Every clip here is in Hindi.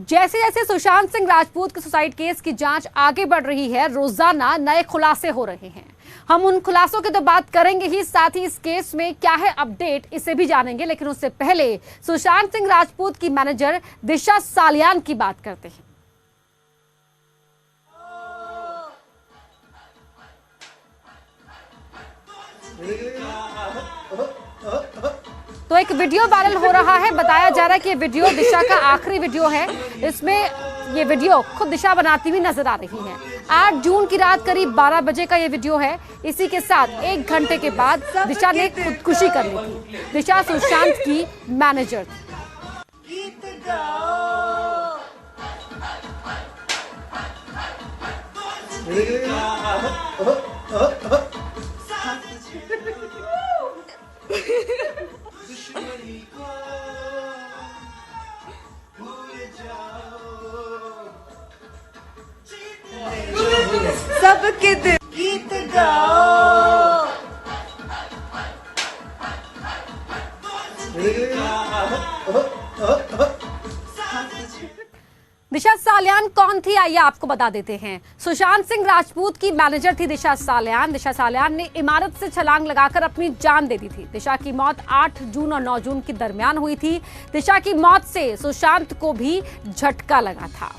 जैसे जैसे सुशांत सिंह राजपूत के सुसाइड केस की जांच आगे बढ़ रही है, रोजाना नए खुलासे हो रहे हैं। हम उन खुलासों की तो बात करेंगे ही, साथ ही इस केस में क्या है अपडेट इसे भी जानेंगे। लेकिन उससे पहले सुशांत सिंह राजपूत की मैनेजर दिशा सालियान की बात करते हैं। तो एक वीडियो वायरल हो रहा है, बताया जा रहा है कि ये वीडियो दिशा का आखिरी वीडियो है। इसमें ये वीडियो खुद दिशा बनाती हुई नजर आ रही हैं। 8 जून की रात करीब 12 बजे का ये वीडियो है। इसी के साथ 1 घंटे के बाद दिशा ने खुदकुशी कर ली थी। दिशा सुशांत की मैनेजर थी। सबके दिल गीत गाओ। दिशा सालियान कौन थी, आइए आपको बता देते हैं। सुशांत सिंह राजपूत की मैनेजर थी दिशा सालियान। दिशा सालियान ने इमारत से छलांग लगाकर अपनी जान दे दी थी। दिशा की मौत 8 जून और 9 जून के दरमियान हुई थी। दिशा की मौत से सुशांत को भी झटका लगा था,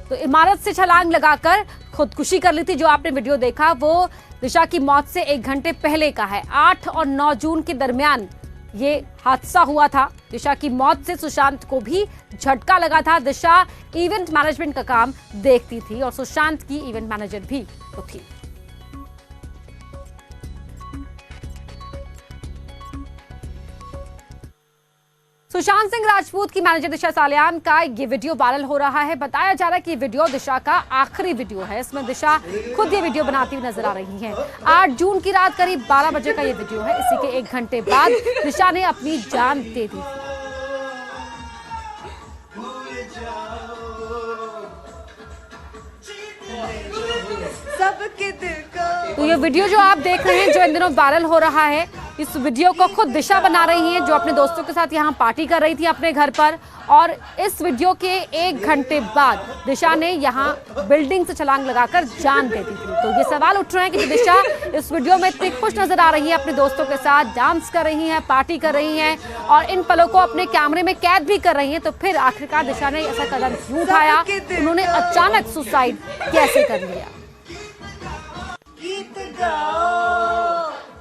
तो इमारत से छलांग लगाकर खुदकुशी कर ली थी। जो आपने वीडियो देखा वो दिशा की मौत से 1 घंटे पहले का है। 8 और 9 जून के दरमियान ये हादसा हुआ था। दिशा की मौत से सुशांत को भी झटका लगा था। दिशा इवेंट मैनेजमेंट का काम देखती थी और सुशांत की इवेंट मैनेजर भी तो थी। सुशांत सिंह राजपूत की मैनेजर दिशा सालियान का ये वीडियो वायरल हो रहा है। बताया जा रहा है कि ये वीडियो दिशा का आखिरी वीडियो है। इसमें दिशा खुद ये वीडियो बनाती हुई नजर आ रही है। 8 जून की रात करीब 12 बजे का ये वीडियो है। इसी के 1 घंटे बाद दिशा ने अपनी जान दे दी थी। सबके दिल का तो ये वीडियो जो आप देख रहे हैं, जो इन दिनों वायरल हो रहा है, इस वीडियो को खुद दिशा बना रही हैं, जो अपने दोस्तों के साथ यहाँ पार्टी कर रही थी अपने घर पर। और इस वीडियो के 1 घंटे बाद दिशा ने यहाँ बिल्डिंग से छलांग लगाकर जान दे दी थी। तो ये सवाल उठ रहे हैं कि दिशा इस वीडियो में इतनी खुश नजर आ रही है, अपने दोस्तों के साथ डांस कर रही हैं, पार्टी कर रही हैं और इन पलों को अपने कैमरे में कैद भी कर रही हैं, तो फिर आखिरकार दिशा ने ऐसा कदम क्यों उठाया? उन्होंने अचानक सुसाइड कैसे कर लिया? गीत गाओ। और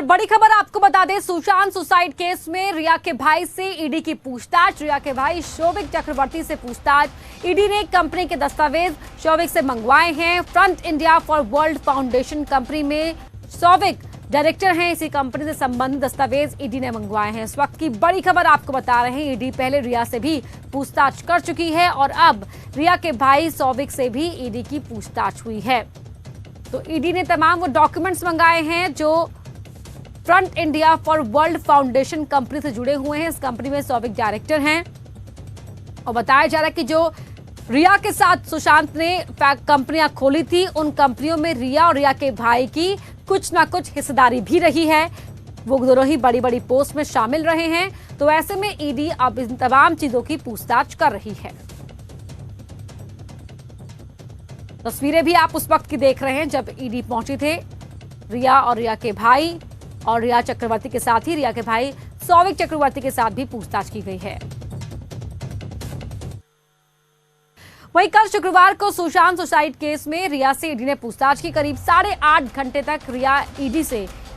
बड़ी खबर आपको बता दें, सुशांत सुसाइड केस में रिया के भाई से ईडी की पूछताछ। रिया के भाई शौविक चक्रवर्ती से पूछताछ। ईडी ने कंपनी के दस्तावेज शौविक से मंगवाए हैं। Front India for world foundation company में शौविक डायरेक्टर हैं। इसी कंपनी से संबंधित दस्तावेज ईडी ने मंगवाए हैं। इस वक्त की बड़ी खबर आपको बता रहे हैं, ईडी पहले रिया से भी पूछताछ कर चुकी है और अब रिया के भाई शौविक से भी ईडी की पूछताछ हुई है। तो ईडी ने तमाम वो डॉक्यूमेंट्स मंगाए हैं जो front India for world foundation company से जुड़े हुए हैं। इस कंपनी में शौविक डायरेक्टर हैं और बताया जा रहा है कि जो रिया के साथ सुशांत ने कंपनियां खोली थी, उन कंपनियों में रिया और रिया के भाई की कुछ ना कुछ हिस्सेदारी भी रही है। वो दोनों ही बड़ी बड़ी पोस्ट में शामिल रहे हैं। तो ऐसे में ईडी अब इन तमाम चीजों की पूछताछ कर रही है। तस्वीरें भी आप उस वक्त की देख रहे हैं जब ईडी पहुंची थे। रिया और रिया के भाई और रिया चक्रवर्ती के साथ ही रिया के भाई शौविक चक्रवर्ती के साथ भी पूछताछ की गई है। वहीं कल शुक्रवार को सुशांत सुसाइड केस में रिया से ईडी ने पूछताछ की। करीब 8.5 घंटे तक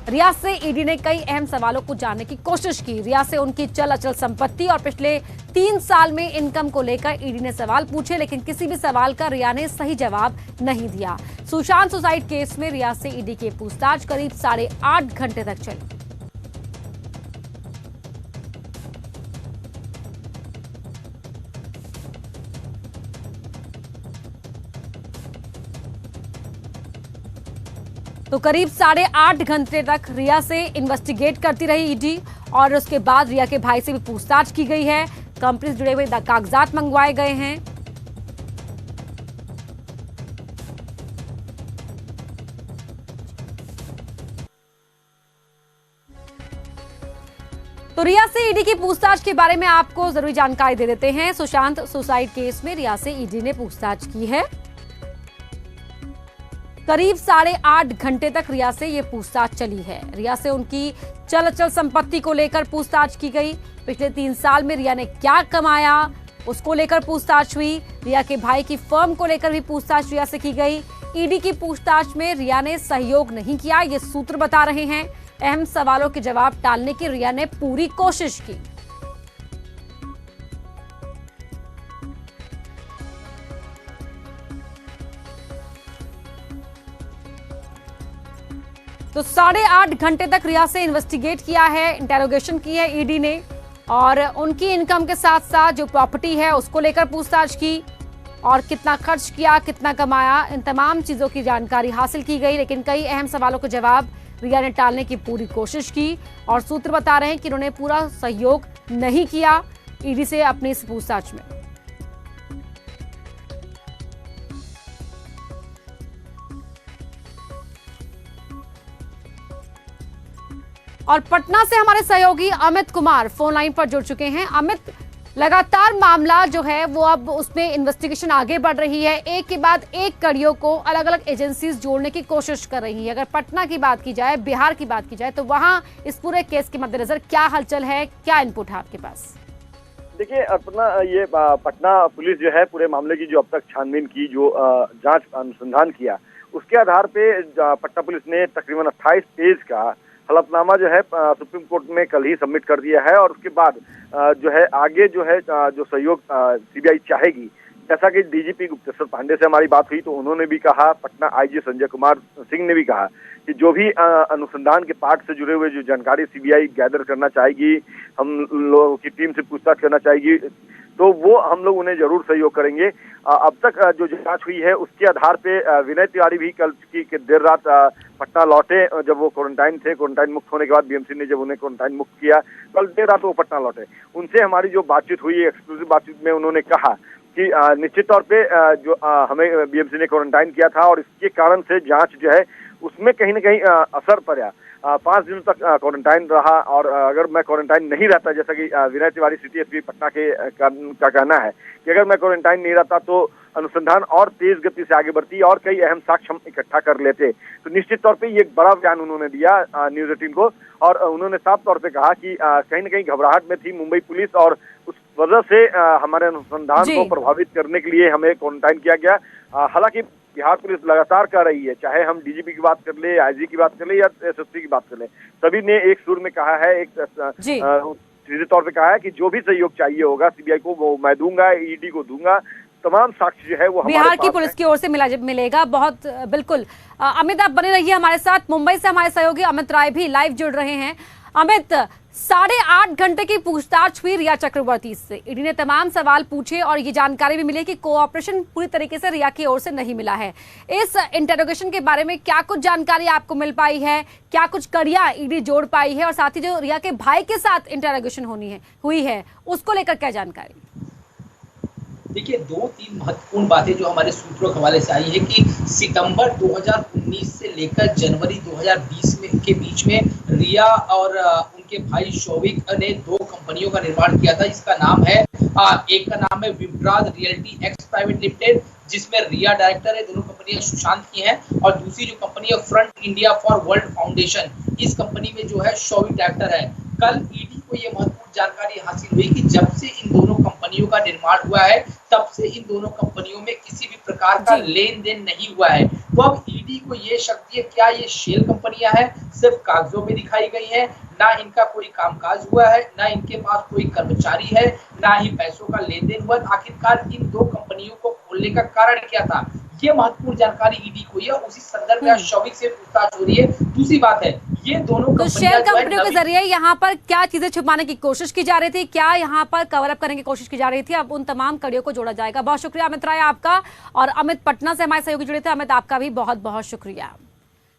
रिया से ईडी ने कई अहम सवालों को जानने की कोशिश की। रिया से उनकी चल अचल संपत्ति और पिछले 3 साल में इनकम को लेकर ईडी ने सवाल पूछे, लेकिन किसी भी सवाल का रिया ने सही जवाब नहीं दिया। सुशांत सुसाइड केस में रिया से ईडी की पूछताछ करीब 8.5 घंटे तक चली। तो करीब 8.5 घंटे तक रिया से इन्वेस्टिगेट करती रही ईडी और उसके बाद रिया के भाई से भी पूछताछ की गई है। कंपनी से जुड़े हुए कागजात मंगवाए गए हैं। तो रिया से ईडी की पूछताछ के बारे में आपको जरूरी जानकारी दे देते हैं। सुशांत सुसाइड केस में रिया से ईडी ने पूछताछ की है। करीब 8.5 घंटे तक रिया से ये पूछताछ चली है। रिया से उनकी चल अचल संपत्ति को लेकर पूछताछ की गई। पिछले 3 साल में रिया ने क्या कमाया उसको लेकर पूछताछ हुई। रिया के भाई की फर्म को लेकर भी पूछताछ रिया से की गई। ईडी की पूछताछ में रिया ने सहयोग नहीं किया, ये सूत्र बता रहे हैं। अहम सवालों के जवाब टालने की रिया ने पूरी कोशिश की। तो 8.5 घंटे तक रिया से इन्वेस्टिगेट किया है, इंटेरोगेशन की है ईडी ने, और उनकी इनकम के साथ साथ जो प्रॉपर्टी है उसको लेकर पूछताछ की और कितना खर्च किया, कितना कमाया, इन तमाम चीजों की जानकारी हासिल की गई। लेकिन कई अहम सवालों के जवाब रिया ने टालने की पूरी कोशिश की और सूत्र बता रहे हैं कि उन्होंने पूरा सहयोग नहीं किया ईडी से अपनी इस पूछताछ में। और पटना से हमारे सहयोगी अमित कुमार फोन लाइन पर जुड़ चुके हैं। अमित, लगातार मामला जो है वो अब उसमें इन्वेस्टिगेशन आगे बढ़ रही है, एक के बाद एक कड़ियों को अलग अलग एजेंसीज जोड़ने की कोशिश कर रही है। अगर पटना की बात की जाए, बिहार की बात की जाए, तो वहां इस पूरे केस के मद्देनजर क्या हलचल है, क्या इनपुट है आपके पास? देखिए, अपना ये पटना पुलिस जो है पूरे मामले की जो अब तक छानबीन की, जो जांच अनुसंधान किया, उसके आधार पे पटना पुलिस ने तकरीबन 28 पेज का हलफनामा जो है सुप्रीम कोर्ट में कल ही सबमिट कर दिया है। और उसके बाद जो है आगे जो है जो सहयोग सीबीआई चाहेगी, जैसा कि डीजीपी गुप्तेश्वर पांडे से हमारी बात हुई तो उन्होंने भी कहा, पटना आईजी संजय कुमार सिंह ने भी कहा कि जो भी अनुसंधान के पार्ट से जुड़े हुए जो जानकारी सीबीआई गैदर करना चाहेगी, हम लोगों की टीम से पूछताछ करना चाहेगी, तो वो हम लोग उन्हें जरूर सहयोग करेंगे। अब तक जो जांच हुई है उसके आधार पे विनय तिवारी भी कल की देर रात पटना लौटे। जब वो क्वारंटाइन थे, क्वारंटाइन मुक्त होने के बाद बीएमसी ने जब उन्हें क्वारंटाइन मुक्त किया, कल देर रात वो पटना लौटे। उनसे हमारी जो बातचीत हुई, एक्सक्लूसिव बातचीत में उन्होंने कहा कि निश्चित तौर पे जो हमें बीएमसी ने क्वारंटाइन किया था और इसके कारण से जांच जो है उसमें कहीं ना कहीं असर पड़ा। 5 दिनों तक क्वारंटाइन रहा और अगर मैं क्वारंटाइन नहीं रहता, जैसा कि विनय तिवारी सिटी एसपी पटना का कहना है कि अगर मैं क्वारंटाइन नहीं रहता तो अनुसंधान और तेज गति से आगे बढ़ती और कई अहम साक्ष्य हम इकट्ठा कर लेते। तो निश्चित तौर पे ये एक बड़ा बयान उन्होंने दिया न्यूज 18 को, और उन्होंने साफ तौर पे कहा कि कहीं न कहीं घबराहट में थी मुंबई पुलिस और उस वजह से हमारे अनुसंधान को प्रभावित करने के लिए हमें क्वारंटाइन किया गया। हालांकि बिहार पुलिस लगातार कर रही है, चाहे हम डीजीपी की बात कर ले, आईजी की बात कर ले या एसएसपी की बात कर ले, सभी ने एक सुर में कहा है, एक सीधे तौर पे कहा है कि जो भी सहयोग चाहिए होगा सीबीआई को वो मैं दूंगा, ईडी को दूंगा, तमाम साक्ष्य जो है वो बिहार की पुलिस की ओर से मिलेगा। बहुत बिल्कुल अमित, आप बने रहिए हमारे साथ। मुंबई से हमारे सहयोगी अमित राय भी लाइव जुड़ रहे हैं। अमित, 8.5 घंटे की पूछताछ हुई रिया चक्रवर्ती से। ईडी ने तमाम सवाल पूछे और ये जानकारी भी मिली कि कोऑपरेशन पूरी तरीके से रिया की ओर से नहीं मिला है। इस इंटरोगेशन के बारे में क्या कुछ जानकारी आपको मिल पाई है, क्या कुछ कड़ियां ईडी जोड़ पाई है, और साथ ही जो रिया के भाई के साथ इंटरोगेशन हुई है उसको लेकर क्या जानकारी? देखिए, 2-3 महत्वपूर्ण बातें जो हमारे सूत्रों के हवाले से आई है कि सितंबर 2019 से लेकर जनवरी 2020 के बीच में रिया और उनके भाई शौविक ने 2 कंपनियों का निर्माण किया था। इसका नाम है, एक का नाम है विप्राज रियल्टी एक्स प्राइवेट लिमिटेड, जिसमें रिया डायरेक्टर है। दोनों कंपनियां सुशांत की हैं। और दूसरी जो कंपनी है front India for world foundation, इस कंपनी में जो है शौविक डायरेक्टर है। कल ईडी को ये महत्वपूर्ण जानकारी हासिल हुई कि जब से इन दोनों कंपनियों का निर्माण हुआ है तब से इन दोनों कंपनियों में किसी भी प्रकार का लेन देन नहीं हुआ है। तो अब ईडी को ये शक है, क्या ये शेल कंपनियां हैं, सिर्फ कागजों में दिखाई गई है, ना इनका कोई कामकाज हुआ है, ना इनके पास कोई कर्मचारी है, ना ही पैसों का लेन देन हुआ। आखिरकार इन 2 कंपनियों को खोलने का कारण क्या था, ये महत्वपूर्ण जानकारी ईडी को है। उसी संदर्भ में शौविक से पूछताछ हो रही है। दूसरी बात है, ये दोनों तो शेल कंपनियों के जरिए यहाँ पर क्या चीजें छुपाने की कोशिश की जा रही थी, क्या यहाँ पर कवर अप करने की कोशिश की जा रही थी, अब उन तमाम कड़ियों को जोड़ा जाएगा। बहुत शुक्रिया अमित राय आपका। और अमित, पटना से हमारे सहयोगी जुड़े थे। अमित, आपका भी बहुत बहुत शुक्रिया।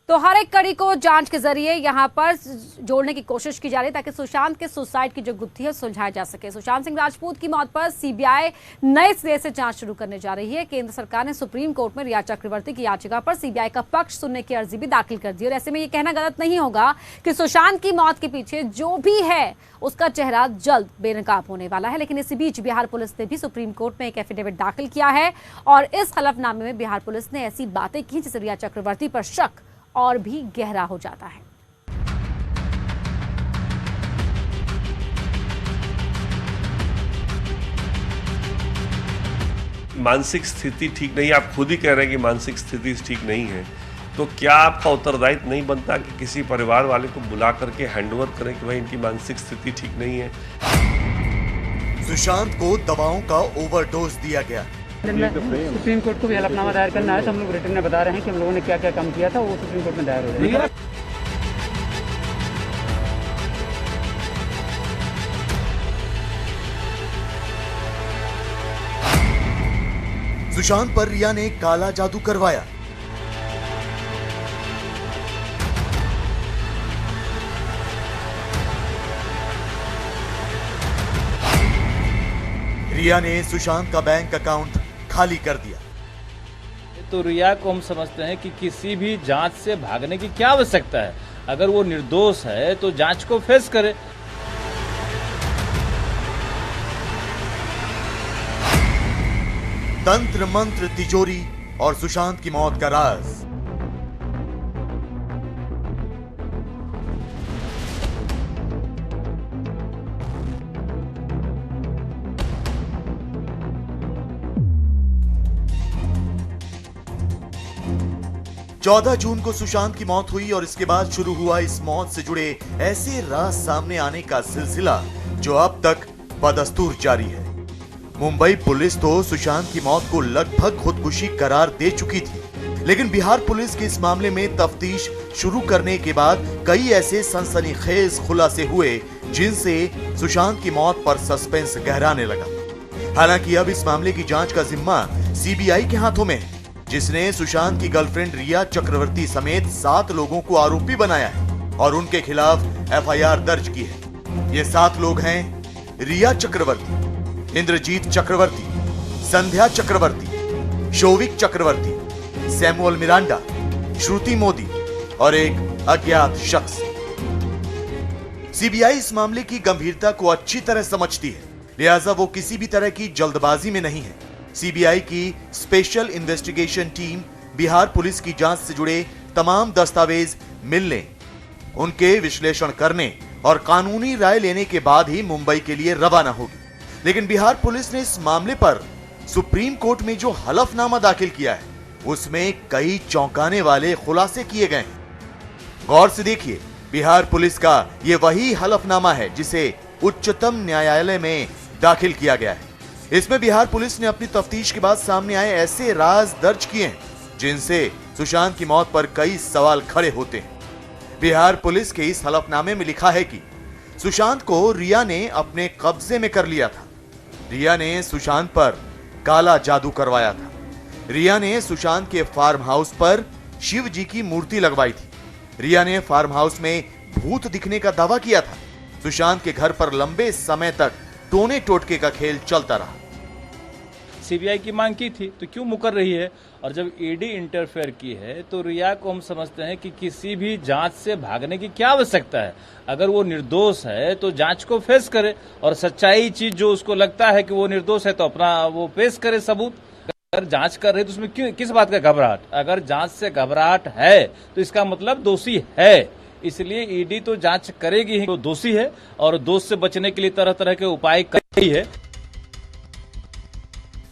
तो हर एक कड़ी को जांच के जरिए यहां पर जोड़ने की कोशिश की जा रही है ताकि सुशांत के सुसाइड की जो गुत्थी है सुलझाया जा सके। सुशांत सिंह राजपूत की मौत पर सीबीआई नए सिरे से जांच शुरू करने जा रही है। केंद्र सरकार ने सुप्रीम कोर्ट में रिया चक्रवर्ती की याचिका पर सीबीआई का पक्ष सुनने की अर्जी भी दाखिल कर दी और ऐसे में ये कहना गलत नहीं होगा कि सुशांत की मौत के पीछे जो भी है उसका चेहरा जल्द बेनकाब होने वाला है। लेकिन इसी बीच बिहार पुलिस ने भी सुप्रीम कोर्ट में एक एफिडेविट दाखिल किया है और इस हलफनामे में बिहार पुलिस ने ऐसी बातें की जिससे रिया चक्रवर्ती पर शक और भी गहरा हो जाता है। मानसिक स्थिति ठीक नहीं, आप खुद ही कह रहे हैं कि मानसिक स्थिति ठीक नहीं है, तो क्या आपका उत्तरदायित्व नहीं बनता कि किसी परिवार वाले को बुला करके हैंडओवर करें कि भाई इनकी मानसिक स्थिति ठीक नहीं है। सुशांत को दवाओं का ओवरडोज दिया गया। सुप्रीम कोर्ट को भी हलफनामा दायर करना है, तो हम लोग रिटर्न में बता रहे हैं कि हम लोगों ने क्या क्या काम किया था, वो सुप्रीम कोर्ट में दायर हो जाएगा। सुशांत पर रिया ने काला जादू करवाया। रिया ने सुशांत का बैंक अकाउंट खाली कर दिया। तो रिया को हम समझते हैं कि किसी भी जांच से भागने की क्या आवश्यकता है। अगर वो निर्दोष है तो जांच को फेस करे। तंत्र मंत्र तिजोरी और सुशांत की मौत का राज। चौदह जून को सुशांत की मौत हुई और इसके बाद शुरू हुआ इस मौत से जुड़े ऐसे राज सामने आने का सिलसिला जो अब तक बदस्तूर जारी है। मुंबई पुलिस तो सुशांत की मौत को लगभग खुदकुशी करार दे चुकी थी, लेकिन बिहार पुलिस के इस मामले में तफ्तीश शुरू करने के बाद कई ऐसे सनसनीखेज खुलासे हुए जिनसे सुशांत की मौत पर सस्पेंस गहराने लगा। हालांकि अब इस मामले की जांच का जिम्मा सीबीआई के हाथों में है, जिसने सुशांत की गर्लफ्रेंड रिया चक्रवर्ती समेत 7 लोगों को आरोपी बनाया है और उनके खिलाफ एफआईआर दर्ज की है। ये 7 लोग हैं रिया चक्रवर्ती, इंद्रजीत चक्रवर्ती, संध्या चक्रवर्ती, शोविक चक्रवर्ती, सैमुअल मिरांडा, श्रुति मोदी और एक अज्ञात शख्स। सीबीआई इस मामले की गंभीरता को अच्छी तरह समझती है, लिहाजा वो किसी भी तरह की जल्दबाजी में नहीं है। सीबीआई की special investigation team Bihar police की जांच से जुड़े तमाम दस्तावेज मिलने, उनके विश्लेषण करने और कानूनी राय लेने के बाद ही मुंबई के लिए रवाना होगी। लेकिन बिहार पुलिस ने इस मामले पर सुप्रीम कोर्ट में जो हलफनामा दाखिल किया है उसमें कई चौंकाने वाले खुलासे किए गए हैं। गौर से देखिए, बिहार पुलिस का यह वही हलफनामा है जिसे उच्चतम न्यायालय में दाखिल किया गया है। इसमें बिहार पुलिस ने अपनी तफ्तीश के बाद सामने आए ऐसे राज दर्ज किए हैं जिनसे सुशांत की मौत पर कई सवाल खड़े होते हैं। बिहार पुलिस के इस हलफनामे में लिखा है कि सुशांत को रिया ने अपने कब्जे में कर लिया था। रिया ने सुशांत पर काला जादू करवाया था। रिया ने सुशांत के फार्म हाउस पर शिव जी की मूर्ति लगवाई थी। रिया ने फार्म हाउस में भूत दिखने का दावा किया था। सुशांत के घर पर लंबे समय तक टोने टोटके का खेल चलता रहा। सीबीआई की मांग की थी तो क्यों मुकर रही है? और जब ईडी इंटरफेयर की है तो रिया को हम समझते हैं कि किसी भी जांच से भागने की क्या आवश्यकता है। अगर वो निर्दोष है तो जांच को फेस करे और सच्चाई चीज जो उसको लगता है कि वो निर्दोष है तो अपना वो पेश करे सबूत। अगर जांच कर रहे तो उसमें क्यों, किस बात का घबराहट? अगर जांच से घबराहट है तो इसका मतलब दोषी है, इसलिए ईडी तो जांच करेगी ही। तो दोषी है और दोष से बचने के लिए तरह तरह के उपाय कर रही है।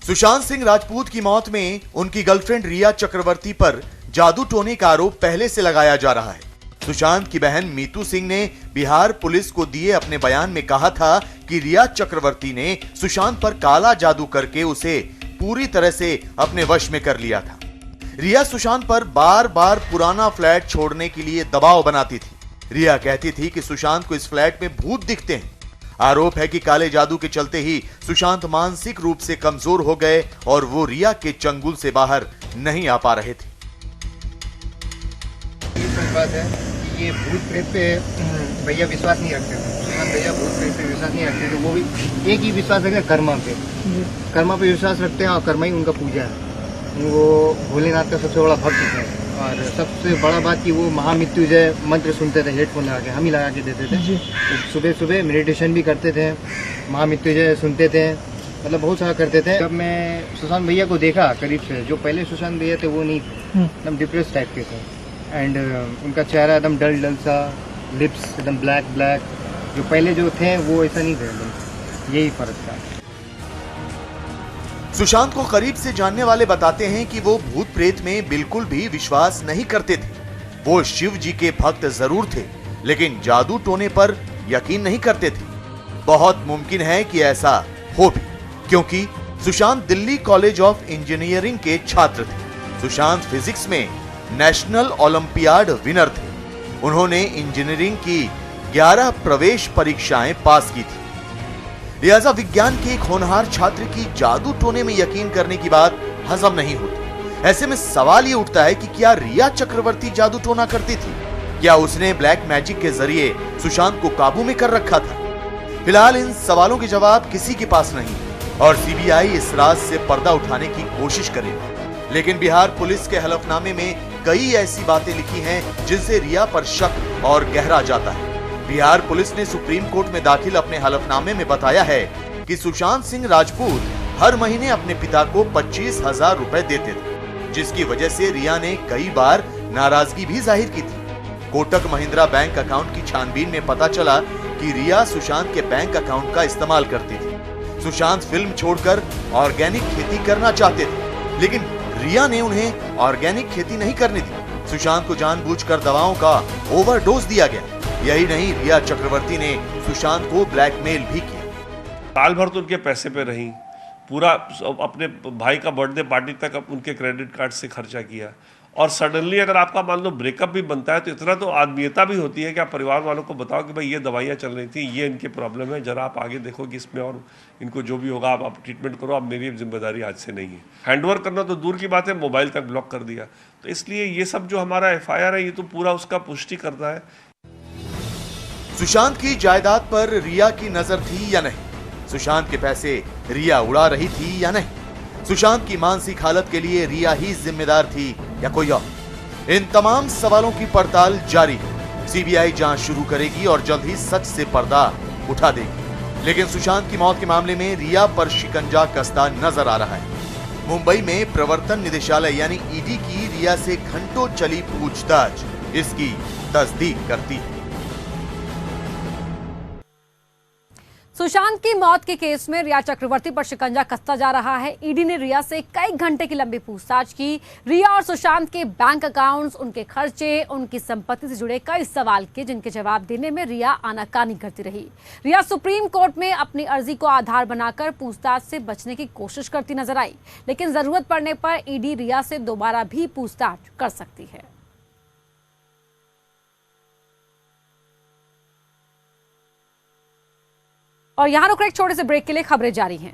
सुशांत सिंह राजपूत की मौत में उनकी गर्लफ्रेंड रिया चक्रवर्ती पर जादू टोने का आरोप पहले से लगाया जा रहा है। सुशांत की बहन मीतू सिंह ने बिहार पुलिस को दिए अपने बयान में कहा था कि रिया चक्रवर्ती ने सुशांत पर काला जादू करके उसे पूरी तरह से अपने वश में कर लिया था। रिया सुशांत पर बार बार पुराना फ्लैट छोड़ने के लिए दबाव बनाती थी। रिया कहती थी कि सुशांत को इस फ्लैट में भूत दिखते हैं। आरोप है कि काले जादू के चलते ही सुशांत मानसिक रूप से कमजोर हो गए और वो रिया के चंगुल से बाहर नहीं आ पा रहे थे। विश्वास है कि ये भूत प्रेत पे भैया विश्वास नहीं रखते थे। सुशांत भैया भूत प्रेत पे विश्वास नहीं रखते थे। वो भी एक ही विश्वास रखते कर्मा पे। कर्मा पे विश्वास रखते हैं और कर्मा ही उनका पूजा है। वो भोलेनाथ का सबसे बड़ा भक्त है। और सबसे बड़ा बात कि वो महामृत्युंजय मंत्र सुनते थे हेडफोन लगा के, हम ही लगा के देते थे। सुबह सुबह मेडिटेशन भी करते थे, महामृत्युंजय सुनते थे, मतलब बहुत सारा करते थे। जब मैं सुशांत भैया को देखा करीब से, जो पहले सुशांत भैया थे वो नहीं थे, एकदम डिप्रेस टाइप के थे। एंड उनका चेहरा एकदम डल सा, लिप्स एकदम ब्लैक। जो पहले जो थे वो ऐसा नहीं थे, एकदम यही फर्क था। सुशांत को करीब से जानने वाले बताते हैं कि वो भूत प्रेत में बिल्कुल भी विश्वास नहीं करते थे। वो शिव जी के भक्त जरूर थे, लेकिन जादू टोने पर यकीन नहीं करते थे। बहुत मुमकिन है कि ऐसा हो भी, क्योंकि Sushant Delhi college of engineering के छात्र थे। सुशांत फिजिक्स में नेशनल ओलंपियाड विनर थे। उन्होंने इंजीनियरिंग की 11 प्रवेश परीक्षाएं पास की थी। लिहाजा विज्ञान के एक होनहार छात्र की जादू टोने में यकीन करने की बात हजम नहीं होती। ऐसे में सवाल ये उठता है कि क्या रिया चक्रवर्ती जादू टोना करती थी? क्या उसने ब्लैक मैजिक के जरिए सुशांत को काबू में कर रखा था? फिलहाल इन सवालों के जवाब किसी के पास नहीं और सीबीआई इस राज से पर्दा उठाने की कोशिश करेगी। लेकिन बिहार पुलिस के हलफनामे में कई ऐसी बातें लिखी हैं जिनसे रिया पर शक और गहरा जाता है। बिहार पुलिस ने सुप्रीम कोर्ट में दाखिल अपने हलफनामे में बताया है कि सुशांत सिंह राजपूत हर महीने अपने पिता को 25,000 रुपए देते थे, जिसकी वजह से रिया ने कई बार नाराजगी भी जाहिर की थी। कोटक महिंद्रा बैंक अकाउंट की छानबीन में पता चला कि रिया सुशांत के बैंक अकाउंट का इस्तेमाल करती थी। सुशांत फिल्म छोड़कर ऑर्गेनिक खेती करना चाहते थे, लेकिन रिया ने उन्हें ऑर्गेनिक खेती नहीं करने दी। सुशांत को जानबूझकर दवाओं का ओवरडोज दिया गया। यही नहीं, रिया चक्रवर्ती ने सुशांत को ब्लैकमेल भी किया। साल भर तो उनके पैसे पे रही, पूरा अपने भाई का बर्थडे पार्टी तक उनके क्रेडिट कार्ड से खर्चा किया। और सडनली अगर आपका मान लो ब्रेकअप भी बनता है तो इतना तो आदमीयता भी होती है कि आप परिवार वालों को बताओ कि भाई ये दवाइयाँ चल रही थी, ये इनके प्रॉब्लम है, जरा आप आगे देखो कि इसमें और इनको जो भी होगा आप ट्रीटमेंट करो, अब मेरी जिम्मेदारी आज से नहीं है। हैंडओवर करना तो दूर की बात है, मोबाइल तक ब्लॉक कर दिया। तो इसलिए ये सब जो हमारा FIR है ये तो पूरा उसका पुष्टि करता है। सुशांत की जायदाद पर रिया की नजर थी या नहीं? सुशांत के पैसे रिया उड़ा रही थी या नहीं? सुशांत की मानसिक हालत के लिए रिया ही जिम्मेदार थी या कोई और? इन तमाम सवालों की पड़ताल जारी है। सीबीआई जांच शुरू करेगी और जल्द ही सच से पर्दा उठा देगी। लेकिन सुशांत की मौत के मामले में रिया पर शिकंजा कसता नजर आ रहा है। मुंबई में प्रवर्तन निदेशालय यानी ईडी की रिया से घंटों चली पूछताछ इसकी तस्दीक करती है। सुशांत की मौत के केस में रिया चक्रवर्ती पर शिकंजा कसता जा रहा है। ईडी ने रिया से कई घंटे की लंबी पूछताछ की। रिया और सुशांत के बैंक अकाउंट्स, उनके खर्चे, उनकी संपत्ति से जुड़े कई सवाल किए, जिनके जवाब देने में रिया आनाकानी करती रही। रिया सुप्रीम कोर्ट में अपनी अर्जी को आधार बनाकर पूछताछ से बचने की कोशिश करती नजर आई, लेकिन जरूरत पड़ने पर ईडी रिया से दोबारा भी पूछताछ कर सकती है। और यहां रुक एक छोटे से ब्रेक के लिए खबरें जारी हैं।